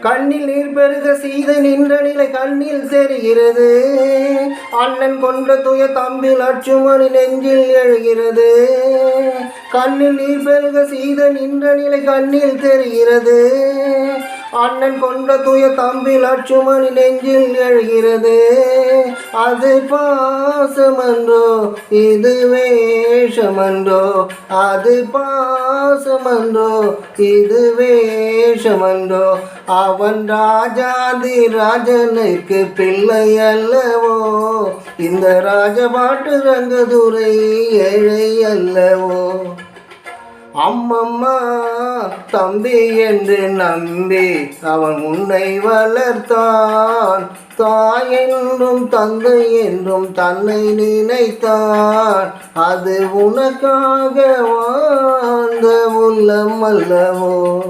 கண்ணில் நீர் பெருக செய்த நின்ற நிலை கண்ணில் தெரிகிறது. அண்ணன் கொன்ற துய தம்பி லட்சுமணி நெஞ்சில் எழுகிறது. கண்ணில் நீர் பெருக செய்த நின்ற நிலை கண்ணில் தெரிகிறது. அண்ணன் கொன்ற துய தம்பி லட்சுமணி நெஞ்சில் எழுகிறது. அது பாசமன்றோ இது வேஷமன்றோ, அது பாசமன்றோ இது வேஷமன்றோ. அவன் ராஜாதி ராஜனுக்கு பிள்ளை அல்லவோ, இந்த ராஜபாட்டு ரங்கதுரை ஏழை அல்லவோ. அம்மம்மா தம்பி என்று நம்பி அவன் உன்னை வளர்த்தான். தாய் என்றும் தந்தை என்றும் தன்னை நினைத்தான். அது உனக்காக வாழ்ந்த உள்ளம் அல்லவோ.